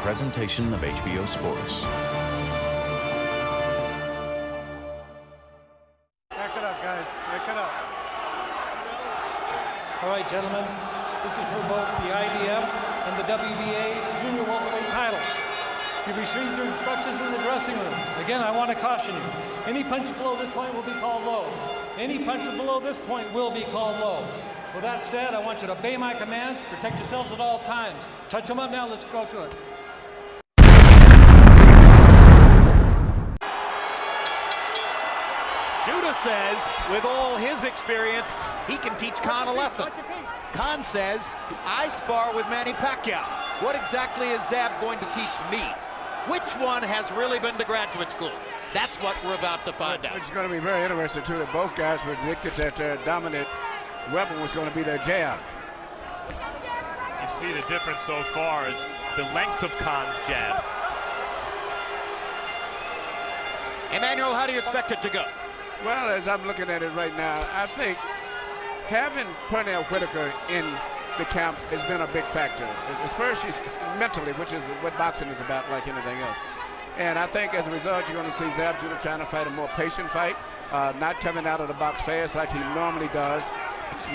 presentation of HBO Sports. Back it up, guys. Back it up. All right, gentlemen. This is for both the IBF and the WBA junior welterweight titles. You've received your instructions in the dressing room. Again, I want to caution you. Any punches below this point will be called low. Any punches below this point will be called low. With that said, I want you to obey my commands, protect yourselves at all times. Touch them up now, let's go to it. Judah says, with all his experience, he can teach Khan a lesson. Khan says, I spar with Manny Pacquiao. What exactly is Zab going to teach me? Which one has really been to graduate school? That's what we're about to find out. It's going to be very interesting, too, that both guys predicted that their dominant weapon was going to be their jab. You see the difference so far is the length of Khan's jab. Emmanuel, how do you expect it to go? Well, as I'm looking at it right now, I think having Pernell Whitaker in the camp has been a big factor, especially mentally, which is what boxing is about, like anything else. And I think as a result, you're going to see Zab Judah trying to fight a more patient fight, not coming out of the box fast like he normally does.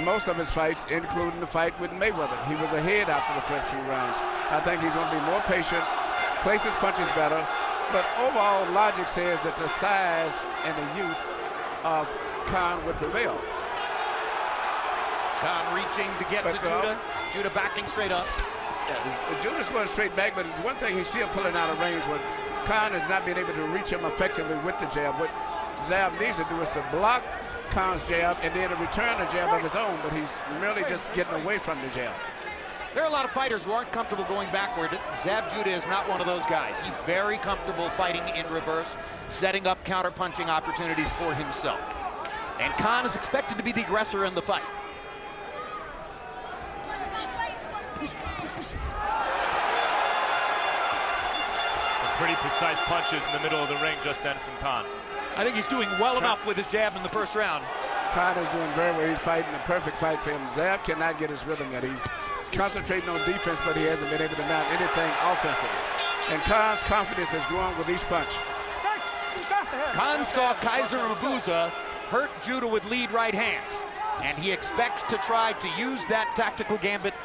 Most of his fights, including the fight with Mayweather, he was ahead after the first few rounds. I think he's going to be more patient, place his punches better, but overall logic says that the size and the youth of Khan would prevail. Khan reaching to get to Judah. Judah backing straight up. Yeah, Judah's going straight back, but one thing he's still pulling out of range. What Khan has not been able to reach him effectively with the jab. What Zab needs to do is to block Khan's jab and then to return a jab of his own, but he's merely just getting away from the jab. There are a lot of fighters who aren't comfortable going backward. Zab Judah is not one of those guys. He's very comfortable fighting in reverse, setting up counter-punching opportunities for himself. And Khan is expected to be the aggressor in the fight. Some pretty precise punches in the middle of the ring just then from Khan. I think he's doing well enough with his jab in the first round. Khan is doing very well. He's fighting a perfect fight for him. Zab cannot get his rhythm yet. He's concentrating on defense, but he hasn't been able to mount anything offensively. And Khan's confidence has grown with each punch. Khan saw Kaiser Mabuza hurt Judah with lead right hands, and he expects to try to use that tactical gambit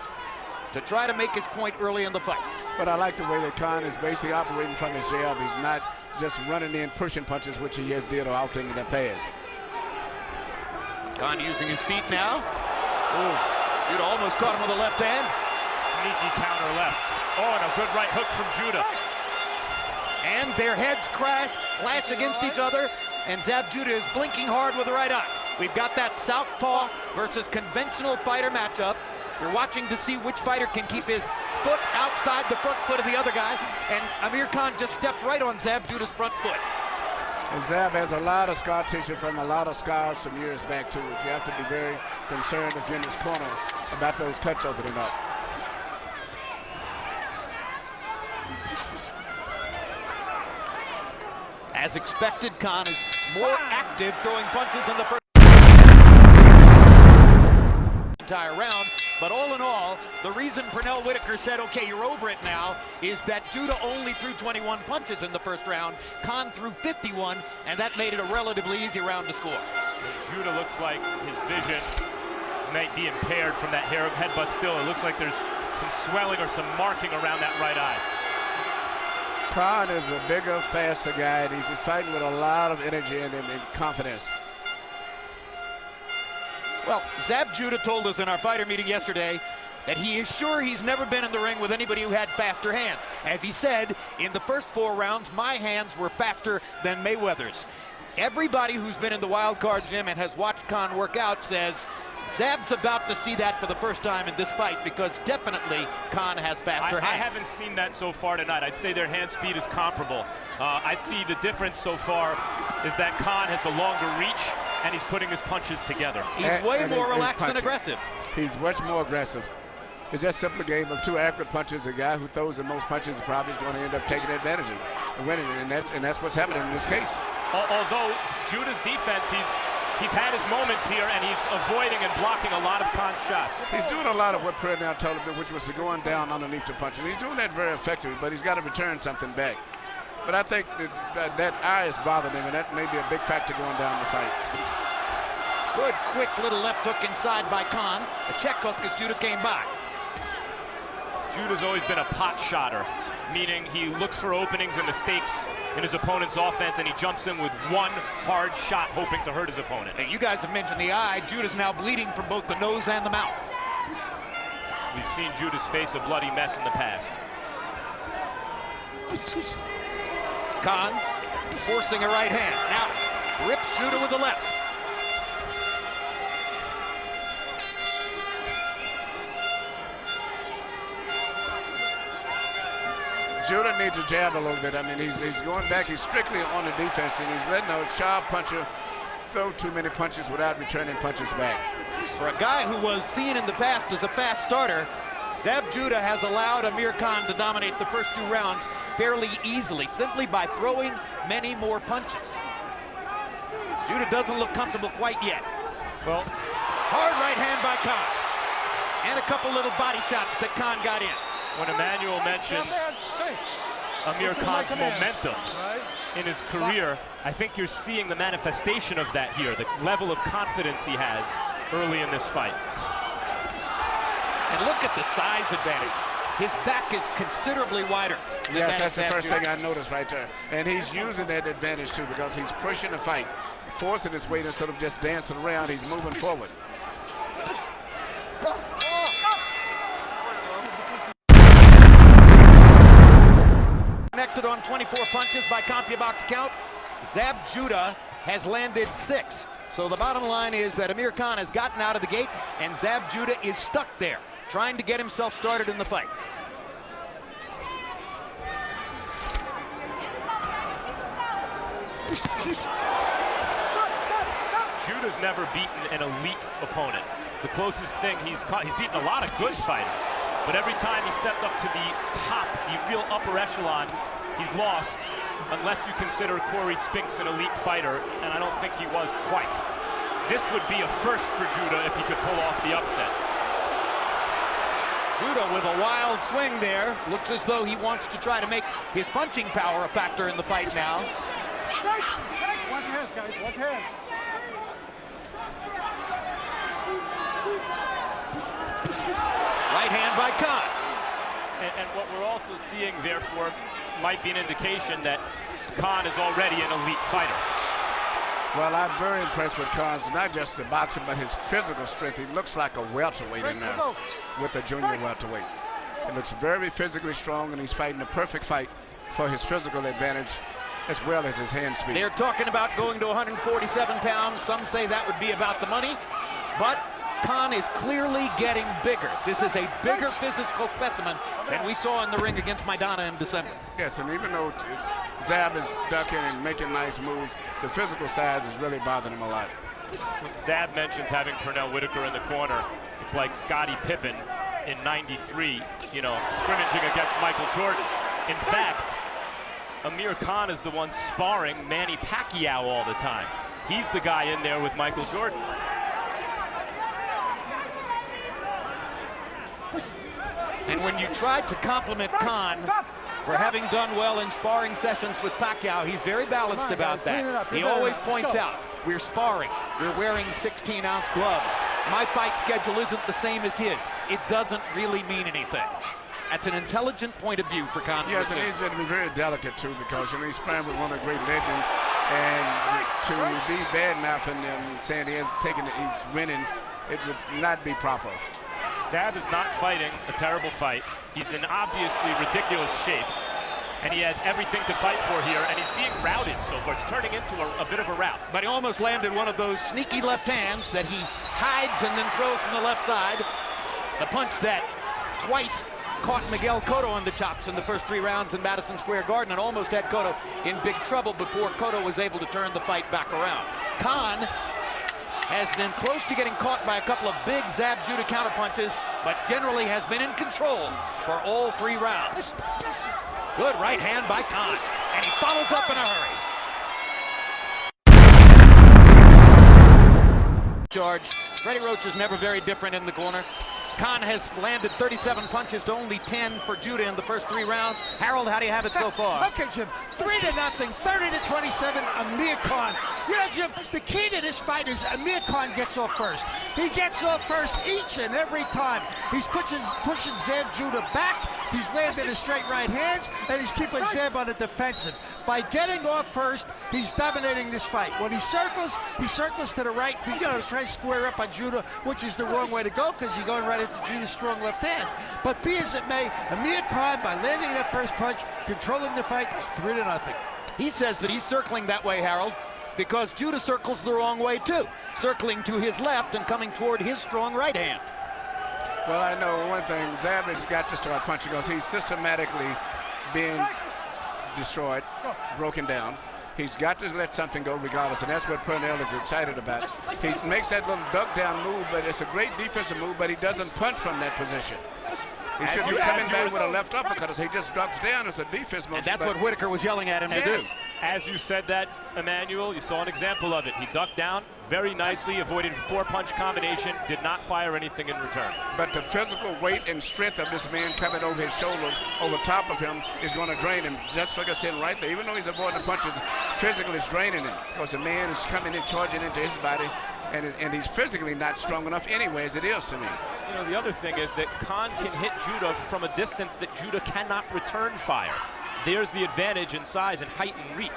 to try to make his point early in the fight. But I like the way that Khan is basically operating from his jab. He's not just running in, pushing punches, which he has did often in the past. Khan using his feet now. Ooh. Judah almost caught him with a left hand. Sneaky counter left. Oh, and a good right hook from Judah. And their heads clash against each other, and Zab Judah is blinking hard with the right eye. We've got that southpaw versus conventional fighter matchup. You're watching to see which fighter can keep his foot outside the front foot of the other guy, and Amir Khan just stepped right on Zab Judah's front foot. And Zab has a lot of scar tissue from a lot of scars from years back too. You have to be very concerned if you're in this corner about those cuts opening up. As expected, Khan is more active, throwing punches in the first entire round. But all in all, the reason Pernell Whitaker said, okay, you're over it now, is that Judah only threw 21 punches in the first round. Khan threw 51, and that made it a relatively easy round to score. Judah looks like his vision might be impaired from that head, but still it looks like there's some swelling or some marking around that right eye. Khan is a bigger, faster guy, and he's fighting with a lot of energy and confidence. Well, Zab Judah told us in our fighter meeting yesterday that he is sure he's never been in the ring with anybody who had faster hands. As he said, in the first 4 rounds, my hands were faster than Mayweather's. Everybody who's been in the wild card gym and has watched Khan work out says Zab's about to see that for the first time in this fight, because definitely Khan has faster hands. I haven't seen that so far tonight. I'd say their hand speed is comparable. I see the difference so far is that Khan has the longer reach, and he's putting his punches together. He's way more relaxed and aggressive. He's much more aggressive. It's just simply a game of 2 accurate punches. A guy who throws the most punches is probably going to end up taking advantage of and winning, and that's what's happening in this case. Although Judah's defense, He's had his moments here, and he's avoiding and blocking a lot of Khan's shots. He's doing a lot of what Purnell told him, which was going down underneath the punches. He's doing that very effectively, but he's got to return something back. But I think that eye is bothering him, and that may be a big factor going down the fight. Good, quick little left hook inside by Khan. A check hook as Judah came by. Judah's always been a pot shotter, meaning he looks for openings and mistakes in his opponent's offense, and he jumps in with one hard shot, hoping to hurt his opponent. Hey, you guys have mentioned the eye. Judah's now bleeding from both the nose and the mouth. We've seen Judah's face a bloody mess in the past. Khan forcing a right hand. Now rips Judah with the left. Judah needs to jab a little bit. I mean, he's going back. He's strictly on the defense, and he's letting a sharp puncher throw too many punches without returning punches back. For a guy who was seen in the past as a fast starter, Zab Judah has allowed Amir Khan to dominate the first 2 rounds fairly easily, simply by throwing many more punches. Judah doesn't look comfortable quite yet. Well, hard right hand by Khan. And a couple little body shots that Khan got in. when Emmanuel mentions Amir Khan's momentum in his career, I think you're seeing the manifestation of that here, the level of confidence he has early in this fight. And look at the size advantage. His back is considerably wider. Yes, that's the first thing I noticed right there. And he's using that advantage too, because he's pushing the fight, forcing his weight instead of just dancing around. He's moving forward. Connected on 24 punches by CompuBox count. Zab Judah has landed 6. So the bottom line is that Amir Khan has gotten out of the gate and Zab Judah is stuck there, trying to get himself started in the fight. Judah's never beaten an elite opponent. The closest thing he's beaten a lot of good fighters, but every time he stepped up to the top, the real upper echelon, he's lost, unless you consider Corey Spinks an elite fighter, and I don't think he was quite. This would be a first for Judah if he could pull off the upset. Judah with a wild swing there. Looks as though he wants to try to make his punching power a factor in the fight now. Watch your hands, guys. Watch your hands. Right hand by Khan. And what we're also seeing, therefore, might be an indication that Khan is already an elite fighter. Well, I'm very impressed with Khan's, not just the boxing, but his physical strength. He looks like a welterweight in there with a junior welterweight. He looks very physically strong, and he's fighting the perfect fight for his physical advantage as well as his hand speed. They're talking about going to 147 pounds. Some say that would be about the money, but Khan is clearly getting bigger. This is a bigger physical specimen than we saw in the ring against Maidana in December. Yes, and even though Zab is ducking and making nice moves, the physical size is really bothering him a lot. Zab mentions having Pernell Whitaker in the corner. It's like Scottie Pippen in '93, you know, scrimmaging against Michael Jordan. In fact, Amir Khan is the one sparring Manny Pacquiao all the time. He's the guy in there with Michael Jordan. And when you tried to compliment Khan for having done well in sparring sessions with Pacquiao, he's very balanced about that. He always points out, we're sparring, we're wearing 16-ounce gloves. My fight schedule isn't the same as his. It doesn't really mean anything. That's an intelligent point of view for Khan. Yes, and he's going to be very delicate too, because he's sparring with one of the great legends, and to be bad-mouthing him, saying he's winning, it would not be proper. Zab is not fighting a terrible fight. He's in obviously ridiculous shape, and he has everything to fight for here, and he's being routed so far. It's turning into a bit of a rout. But he almost landed one of those sneaky left hands that he hides and then throws from the left side. The punch that twice caught Miguel Cotto on the chops in the first 3 rounds in Madison Square Garden and almost had Cotto in big trouble before Cotto was able to turn the fight back around. Khan has been close to getting caught by a couple of big Zab Judah counterpunches, but generally has been in control for all 3 rounds. Good right hand by Khan, and he follows up in a hurry. charge. Freddie Roach is never very different in the corner. Khan has landed 37 punches to only 10 for Judah in the first 3 rounds. Harold, how do you have it so far? Okay, Jim, 3-0, 30-27, Amir Khan. You know, Jim, the key to this fight is Amir Khan gets off first. He gets off first each and every time. He's pushing Zab Judah back. He's landing his straight right hands, and he's keeping Zab on the defensive. By getting off first, he's dominating this fight. When he circles to the right to, try to square up on Judah, which is the wrong way to go because he's going right into Judah's strong left hand. But be as it may, Amir Khan, by landing that first punch, controlling the fight, 3-0. He says that he's circling that way, Harold, because Judah circles the wrong way too, circling to his left and coming toward his strong right hand. Well, I know one thing, Zab has got to start punching because he's systematically being destroyed, broken down. He's got to let something go regardless, and that's what Purnell is excited about. He makes that little duck down move, but it's a great defensive move, but he doesn't punch from that position. He should be coming back with a left uppercut. He just drops down. It's a defense move. And that's what Whitaker was yelling at him to do. As you said that, Emmanuel, you saw an example of it. He ducked down very nicely, avoided a 4-punch combination, did not fire anything in return. But the physical weight and strength of this man coming over his shoulders, over top of him, is going to drain him. Just like I said right there, even though he's avoiding the punches, physically it's draining him because the man is coming in, charging into his body, and he's physically not strong enough anyway as it is to me. You know, the other thing is that Khan can hit Judah from a distance that Judah cannot return fire. There's the advantage in size and height and reach.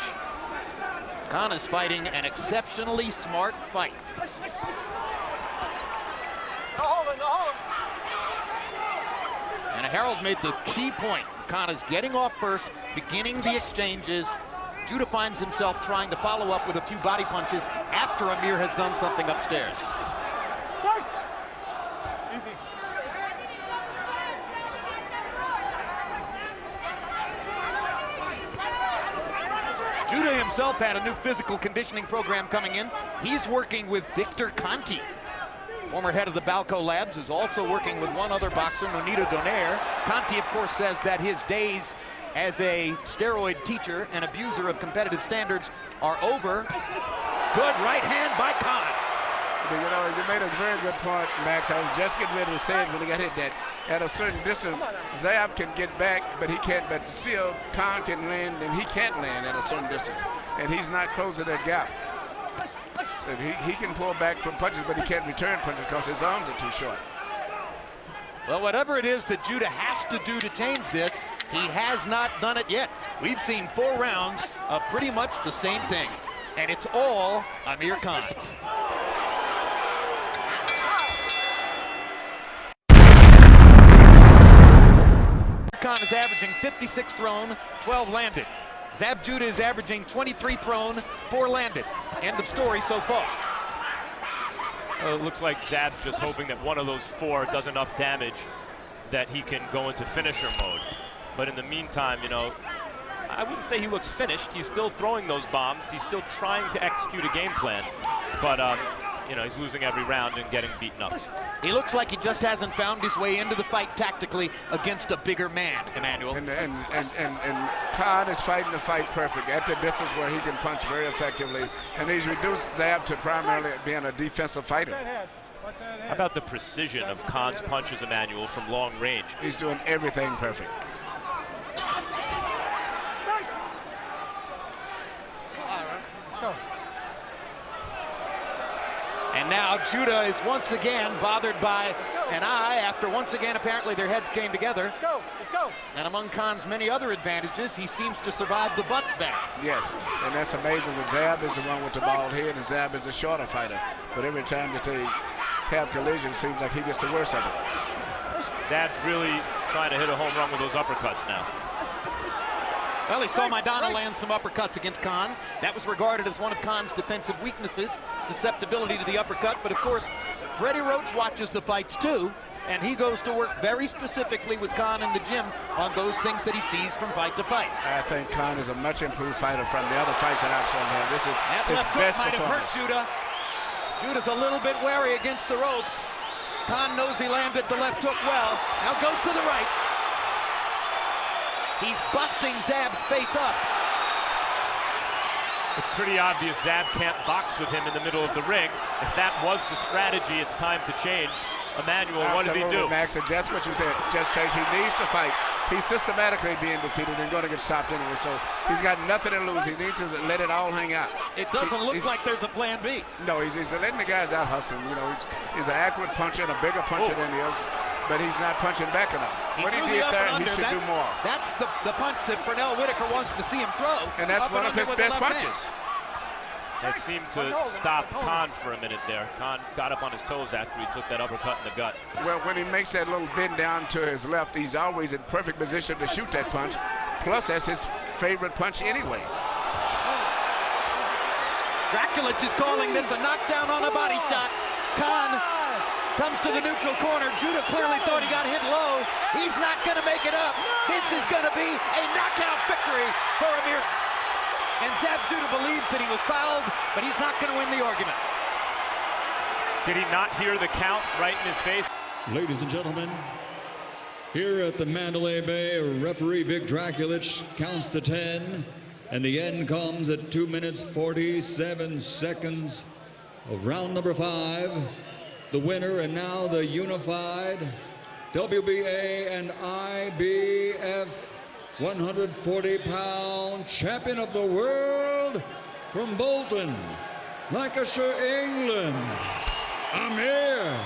Khan is fighting an exceptionally smart fight. And Harold made the key point. Khan is getting off first, beginning the exchanges. Judah finds himself trying to follow up with a few body punches after Amir has done something upstairs. Judah himself had a new physical conditioning program coming in. He's working with Victor Conti, former head of the Balco Labs, who's also working with one other boxer, Nonito Donaire. Conti, of course, says that his days as a steroid teacher and abuser of competitive standards are over. Good right hand by Khan. You know, you made a very good point, Max. I was just getting ready to say it when he got hit that at a certain distance, Zab can get back, but he can't, but still Khan can land, and he can't land at a certain distance. And he's not closing that gap. So he can pull back from punches, but he can't return punches because his arms are too short. Well, whatever it is that Judah has to do to change this, he has not done it yet. We've seen 4 rounds of pretty much the same thing, and it's all Amir Khan. Khan is averaging 56 thrown, 12 landed. Zab Judah is averaging 23 thrown, 4 landed. End of story so far. It looks like Zab's just hoping that one of those 4 does enough damage that he can go into finisher mode. But in the meantime, you know, I wouldn't say he looks finished. He's still throwing those bombs. He's still trying to execute a game plan. But, you know, he's losing every round and getting beaten up. He looks like he just hasn't found his way into the fight tactically against a bigger man, Emmanuel. And Khan is fighting the fight perfect at the distance where he can punch very effectively. And he's reduced Zab to primarily being a defensive fighter. How about the precision of Khan's punches, Emmanuel, from long range? He's doing everything perfect. And now Judah is once again bothered by an eye after once again apparently their heads came together. Let's go. And among Khan's many other advantages, he seems to survive the butts back. Yes, and that's amazing. When Zab is the one with the bald head, and Zab is the shorter fighter. But every time that they have collision, it seems like he gets the worst of it. Zab's really trying to hit a home run with those uppercuts now. Well, he saw Maidana land some uppercuts against Khan. That was regarded as one of Khan's defensive weaknesses, susceptibility to the uppercut. But of course, Freddie Roach watches the fights too, and he goes to work very specifically with Khan in the gym on those things that he sees from fight to fight. I think Khan is a much improved fighter from the other fights that I've seen him. This is that his left best hook might have hurt performance. Judah. Judah's a little bit wary against the ropes. Khan knows he landed the left hook well. Now goes to the right. He's busting Zab's face up. It's pretty obvious Zab can't box with him in the middle of the ring. If that was the strategy, it's time to change. Emmanuel, what does he do? Max, and just what you said, just change. He needs to fight. He's systematically being defeated and going to get stopped anyway, so he's got nothing to lose. He needs to let it all hang out. It doesn't look like there's a plan B. No, he's letting the guys out hustle him. You know, he's an accurate puncher and a bigger puncher than the others, but he's not punching back enough. What he did there, he should do more. That's the punch that Fernell Whitaker wants to see him throw. And that's one of his best punches. It seemed to stop Khan for a minute there. Khan got up on his toes after he took that uppercut in the gut. Well, when he makes that little bend down to his left, he's always in perfect position to shoot that punch. Plus, that's his favorite punch anyway. Draculich is calling this a knockdown on a body shot. Khan comes to the neutral corner. Judah clearly thought he got hit low. He's not going to make it up. This is going to be a knockout victory for Amir. And Zab Judah believes that he was fouled, but he's not going to win the argument. Did he not hear the count right in his face? Ladies and gentlemen, here at the Mandalay Bay, referee Vic Draculich counts to 10, and the end comes at 2 minutes 47 seconds of round number 5. The winner and now the unified WBA and IBF 140-pound champion of the world from Bolton, Lancashire, England, Amir.